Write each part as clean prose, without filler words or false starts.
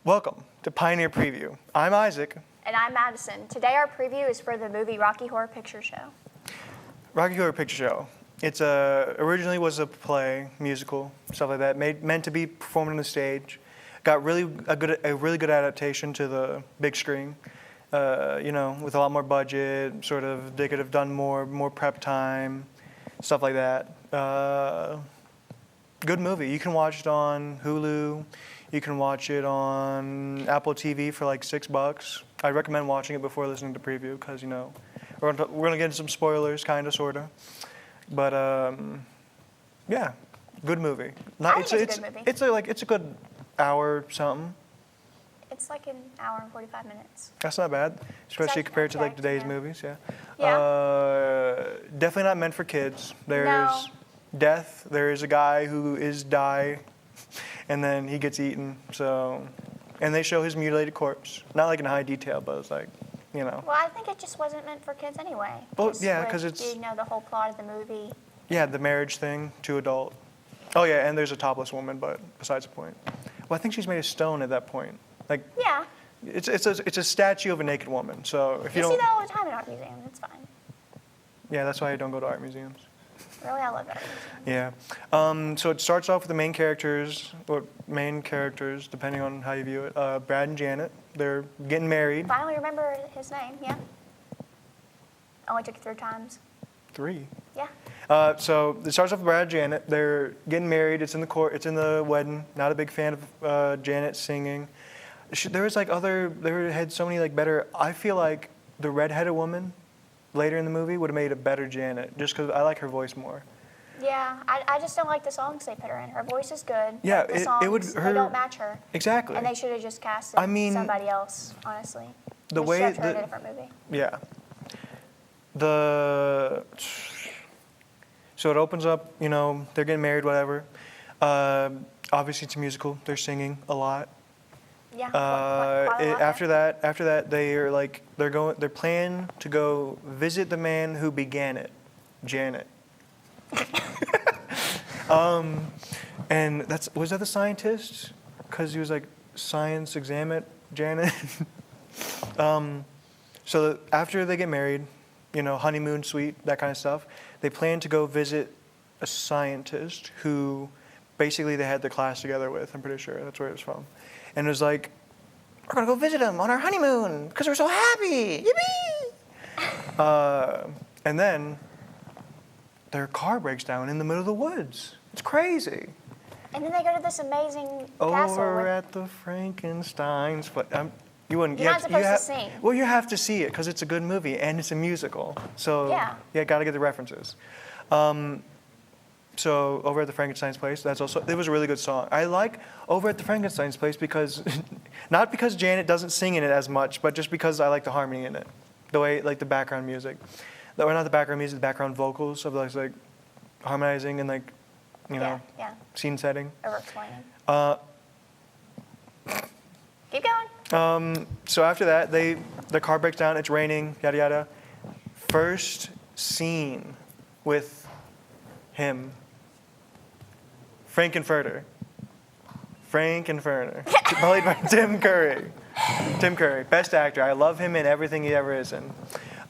Welcome to Pioneer Preview. I'm Isaac. And I'm Madyson. Today our preview is for the movie Rocky Horror Picture Show. Rocky Horror Picture Show. It's originally was a play, musical, stuff like that, meant to be performed on the stage. Got a really good adaptation to the big screen. With a lot more budget. Sort of, they could have done more prep time, stuff like that. Good movie. You can watch it on Hulu. You can watch it on Apple TV for like $6. I recommend watching it before listening to preview because we're gonna get into some spoilers, kind of, sorta. But yeah, good movie. I think it's a good movie. It's a good hour something. It's like an hour and 45 minutes. That's not bad, especially compared to like today's movies. Yeah. Yeah. Definitely not meant for kids. There's death. There is a guy who is die, and then he gets eaten. So, and they show his mutilated corpse. Not like in high detail, but it's like, Well, I think it just wasn't meant for kids anyway. Well, yeah, because it's the whole plot of the movie. Yeah, the marriage thing, to adult. Oh yeah, and there's a topless woman, but besides the point. Well, I think she's made of stone at that point. Like, yeah. It's a statue of a naked woman. So if you don't see that all the time in art museums. It's fine. Yeah, that's why I don't go to art museums. Really, I love art museums. Yeah. So it starts off with the main characters, depending on how you view it. Brad and Janet. They're getting married. Finally remember his name. Yeah. Only took you 3 times. 3. Yeah. So it starts off with Brad and Janet. They're getting married. It's in the court. It's in the wedding. Not a big fan of Janet singing. There had so many better. I feel like the redheaded woman later in the movie would have made a better Janet, just because I like her voice more. Yeah, I just don't like the songs they put her in. Her voice is good. Yeah, but the songs, they don't match her. Exactly. And they should have just casted somebody else, honestly. The way her in a different movie. Yeah. So it opens up. They're getting married, whatever. Obviously, it's a musical. They're singing a lot. Yeah. After that, they're planning to go visit the man who began it, Janet. And was that the scientist? Because he was like, science examine Janet. So after they get married, honeymoon suite, that kind of stuff, they plan to go visit a scientist who basically they had their class together with. I'm pretty sure that's where it was from. And it was like, we're going to go visit him on our honeymoon because we're so happy. Yippee! And then their car breaks down in the middle of the woods. It's crazy. And then they go to this amazing castle. Over at the Frankenstein's. You're not supposed to sing. Well, you have to see it because it's a good movie and it's a musical. So yeah, got to get the references. So Over at the Frankenstein's Place, it was a really good song. I like Over at the Frankenstein's Place because, not because Janet doesn't sing in it as much, but just because I like the harmony in it. The way, the background music. Or not the background music, the background vocals of like harmonizing and scene setting. Over-explaining. Keep going. So after that, the car breaks down, it's raining, yada yada. First scene with him. Frankenfurter, played by Tim Curry. Tim Curry, best actor. I love him in everything he ever is in.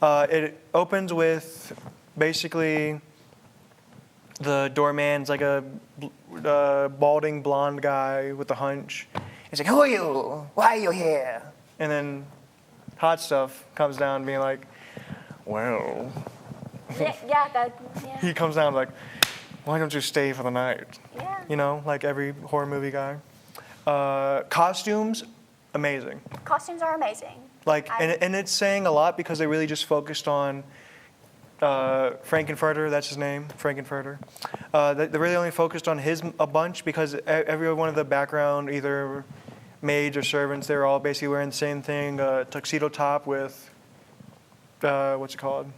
It opens with basically the doorman's like a balding blonde guy with a hunch. He's like, "Who are you? Why are you here?" And then Hot Stuff comes down being like, "Well." Yeah. He comes down like, "Why don't you stay for the night?" Yeah. Like every horror movie guy. Costumes, amazing. Costumes are amazing. And it's saying a lot because they really just focused on Frankenfurter, that's his name, Frankenfurter. They really only focused on a bunch because every one of the background, either maids or servants, they're all basically wearing the same thing, tuxedo top with, what's it called?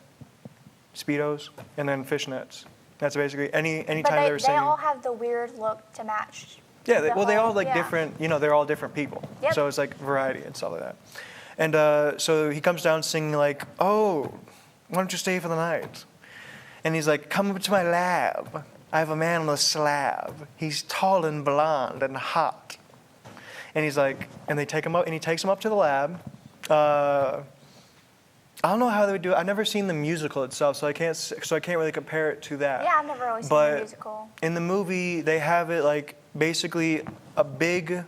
Speedos, and then fishnets. That's basically any time they were singing. They all have the weird look to match. Yeah, they all different. They're all different people. Yep. So it's like variety and stuff like that. And so he comes down singing like, "Oh, why don't you stay for the night?" And he's like, "Come up to my lab. I have a man on a slab. He's tall and blonde and hot. And he's like, and they take him up, and he takes him up to the lab. I don't know how they would do it. I've never seen the musical itself, so I can't really compare it to that. Yeah, I've never really seen the musical. In the movie, they have it like basically a big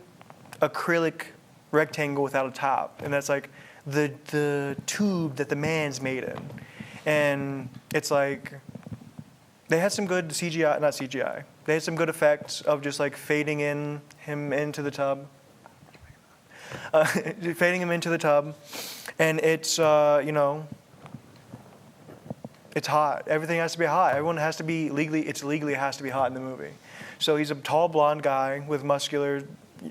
acrylic rectangle without a top, and that's like the tube that the man's made in, and it's like they had some good CGI, not CGI. They had some good effects of just like fading in him into the tub, fading him into the tub, and it's it's hot. Everything has to be hot. Everyone has to be legally has to be hot in the movie. So he's a tall blonde guy with muscular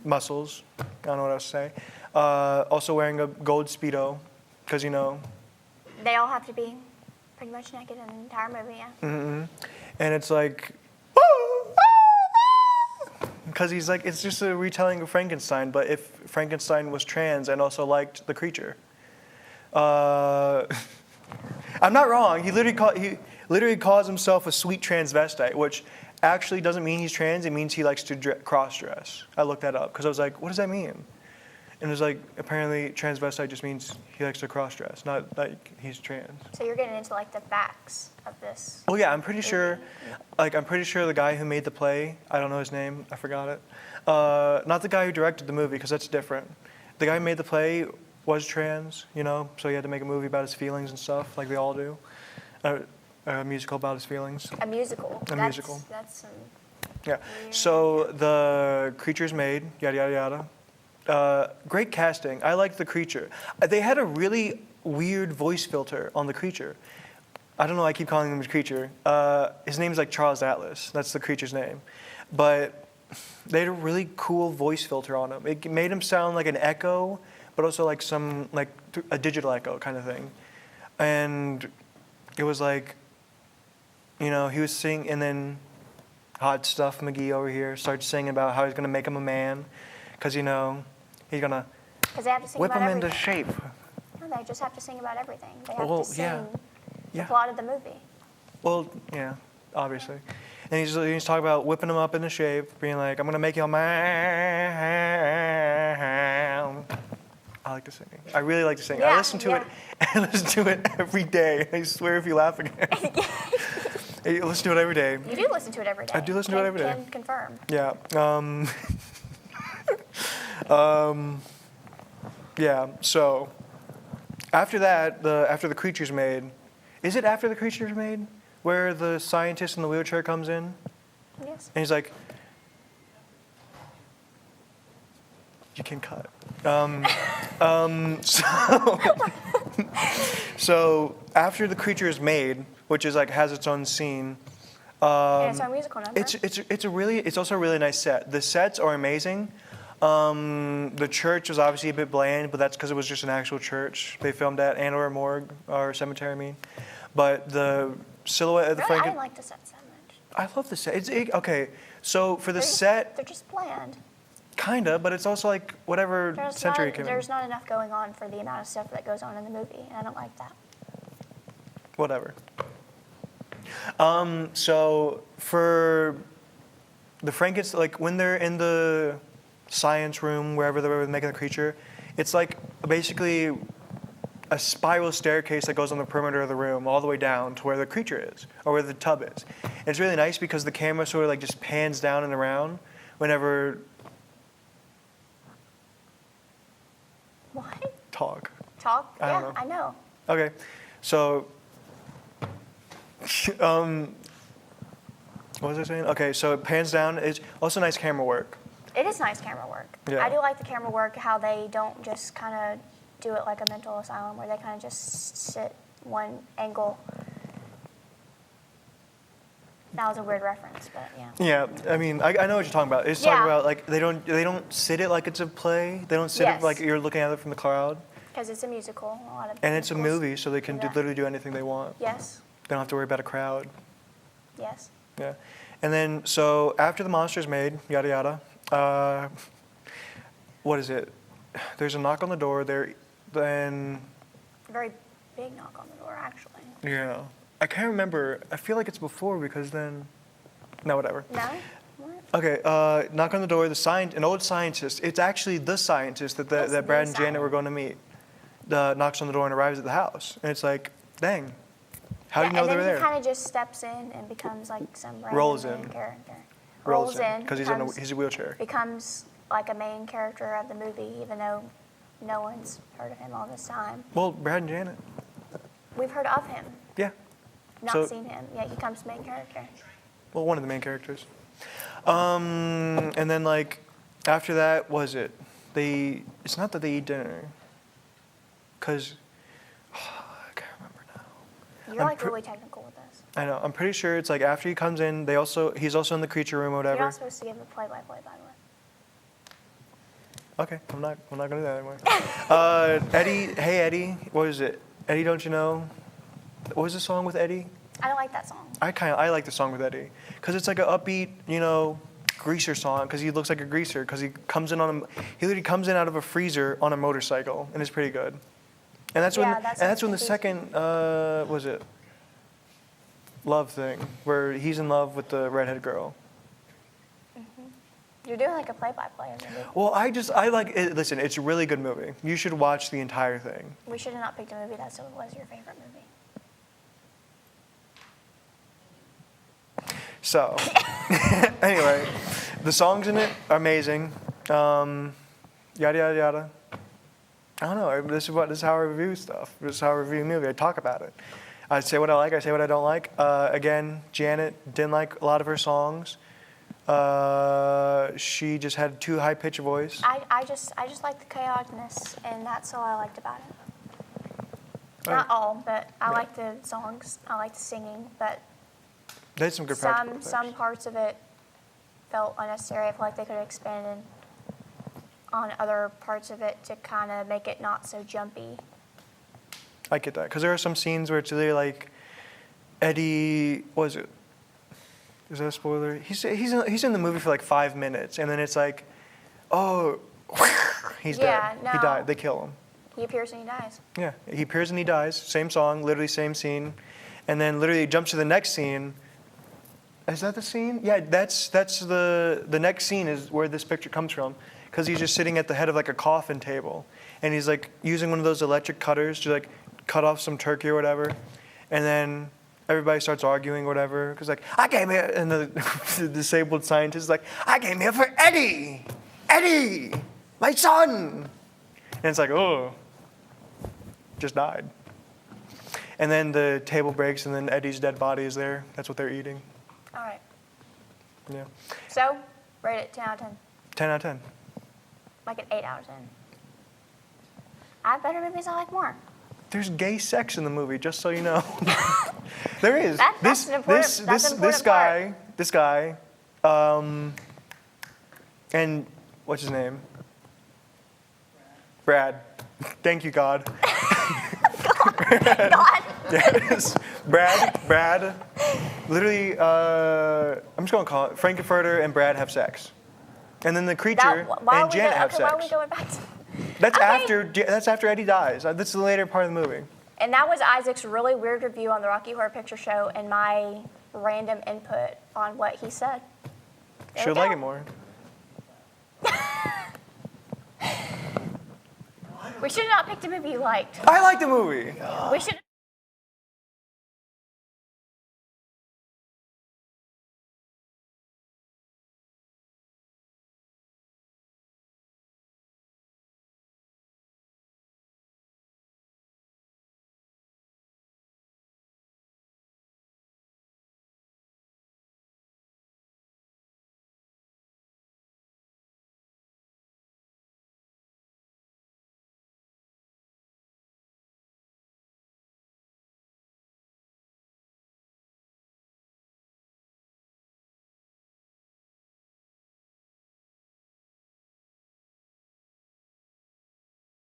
muscles. I don't know what else to say. Also wearing a gold Speedo, because They all have to be pretty much naked in the entire movie, yeah. Mm-hmm. And it's like, because he's like, it's just a retelling of Frankenstein, but if Frankenstein was trans and also liked the creature. I'm not wrong. He literally calls himself a sweet transvestite, which actually doesn't mean he's trans. It means he likes to cross-dress. I looked that up because I was like, what does that mean? And it was like, apparently transvestite just means he likes to cross-dress, not like he's trans. So you're getting into like the facts of this. Oh yeah, I'm pretty sure the guy who made the play, I don't know his name, I forgot it. Not the guy who directed the movie, because that's different. The guy who made the play was trans, so he had to make a movie about his feelings and stuff, like they all do. A musical about his feelings. A musical. Musical. That's some Yeah. weird- So the creature's made, yada, yada, yada. Great casting. I liked the creature. They had a really weird voice filter on the creature. I don't know, I keep calling him the creature. His name's like Charles Atlas. That's the creature's name. But they had a really cool voice filter on him. It made him sound like an echo, but also like a digital echo kind of thing. And it was like, he was singing, and then Hot Stuff McGee over here starts singing about how he's going to make him a man, because, he's going to Because they have to sing whip about him everything. into shape. No, they just have to sing about everything. They have Well, to sing yeah. the Yeah. plot of the movie. Well, yeah, obviously. And he's talking about whipping him up into shape, being like, I'm going to make you a man. I like to sing. I really like to sing. Yeah, I listen to it. I listen to it every day. I swear, if you laugh again. I listen to it every day. You do listen to it every day. I do listen to it every day. Can confirm. Yeah. Yeah. So after that, after the creature's made, is it after the creature's made where the scientist in the wheelchair comes in? Yes. And he's like, you can cut. So after the creature is made, which is like has its own scene. And it's our musical number. It's also a really nice set. The sets are amazing. The church was obviously a bit bland, but that's because it was just an actual church they filmed at, and or a morgue or cemetery. I mean, but the silhouette of the Really? I didn't like the sets that much. I love the set. Okay, so for the set, They're just bland. kinda, but it's also like whatever century it came in. There's not enough going on for the amount of stuff that goes on in the movie, and I don't like that. Whatever. So for the Frankenstein, like when they're in the science room, wherever they were making the creature, it's like basically a spiral staircase that goes on the perimeter of the room all the way down to where the creature is, or where the tub is. And it's really nice because the camera sort of like just pans down and around whenever What? talk. Talk? I don't know. I know. Okay, so what was I saying? Okay, so it pans down. It's also nice camera work. It is nice camera work. Yeah. I do like the camera work, how they don't just kind of do it like a mental asylum where they kind of just sit one angle. That was a weird reference, but yeah. Yeah, I mean, I know what you're talking about. It's talking about like they don't sit it like it's a play. They don't sit it Yes. like you're looking at it from the crowd. Because it's a musical. A lot of And it's a musicals movie, so they can do that. literally do anything they want. Yes. They don't have to worry about a crowd. Yes. Yeah. And then, so after the monster's made, yada yada, what is it? There's a knock on the door. Then, A very big knock on the door, actually. yeah. I can't remember. I feel like it's before because then, no, whatever. No? What? Okay, knock on the door. An old scientist. It's actually the scientist that It's that the Brad and Janet scientist. were going to meet. Knocks on the door and arrives at the house, and it's like, dang, how do you know they were And then he there? kind of just steps in and becomes like some random Rolls main in. character. Rolls in because becomes- he's a wheelchair. Becomes like a main character of the movie, even though no one's heard of him all this time. Well, Brad and Janet. We've heard of him, Yeah. not So- seen him. Yet he becomes main character. Well, one of the main characters. And then like after that, was it? It's not that they eat dinner. Cause I can't remember now. You're like really technical with this. I know. I'm pretty sure it's like after he comes in, he's also in the creature room or You're whatever. not supposed to give a play-by-play, by the way. Okay, I'm not gonna do that anymore. Eddie, hey Eddie, what is it? Eddie, don't you know? What was the song with Eddie? I don't like that song. I like the song with Eddie because it's like an upbeat, greaser song because he looks like a greaser because he literally comes in out of a freezer on a motorcycle and it's pretty good. And that's Yeah, when that's and that's when the confusing. second was it love thing where he's in love with the redhead girl. You're doing like a play-by-play of the movie. Well, I like it. Listen, it's a really good movie. You should watch the entire thing. We should have not picked a movie that still was your favorite movie. So, anyway, the songs in it are amazing. Yada yada yada. I don't know. This is how I review stuff. This is how I review a movie. I talk about it. I say what I like. I say what I don't like. Again, Janet didn't like a lot of her songs. She just had too high pitch a voice. I just like the chaoticness, and that's all I liked about it. Right. Not all, but I Yeah. like the songs. I like the singing, but They had some good practical some effects. parts of it felt unnecessary. I feel like they could have expanded on other parts of it to kind of make it not so jumpy. I get that because there are some scenes where it's really like Eddie. Was it? Is that a spoiler? He's in the movie for like 5 minutes, and then it's like, oh, he's Yeah, dead. no. He died. They kill him. He appears and he dies. Yeah, he appears and he dies. Same song, literally same scene, and then literally jumps to the next scene. Is that the scene? Yeah, that's the next scene is where this picture comes from, because he's just sitting at the head of like a coffin table, and he's like using one of those electric cutters to like cut off some turkey or whatever, and then everybody starts arguing or whatever, because like, I came here, and the disabled scientist is like, I came here for Eddie, my son, and it's like, oh, just died. And then the table breaks, and then Eddie's dead body is there. That's what they're eating. All right. Yeah. So, rate it 10 out of 10. 10 out of 10. Like an 8 out of 10. I have better movies I like more. There's gay sex in the movie, just so you know. There is. That's an important- that's an important This guy, and what's his name? Brad. Thank you, God. God. Yes. Brad. Literally, I'm just gonna call it Frankenfurter and Brad have sex, and then the creature and Janet have Why are we sex. going back to... That's after Eddie dies. That's the later part of the movie. And that was Isaac's really weird review on the Rocky Horror Picture Show and my random input on what he said. There Should we like go. it more. We should have not picked a movie you liked. I like the movie. We should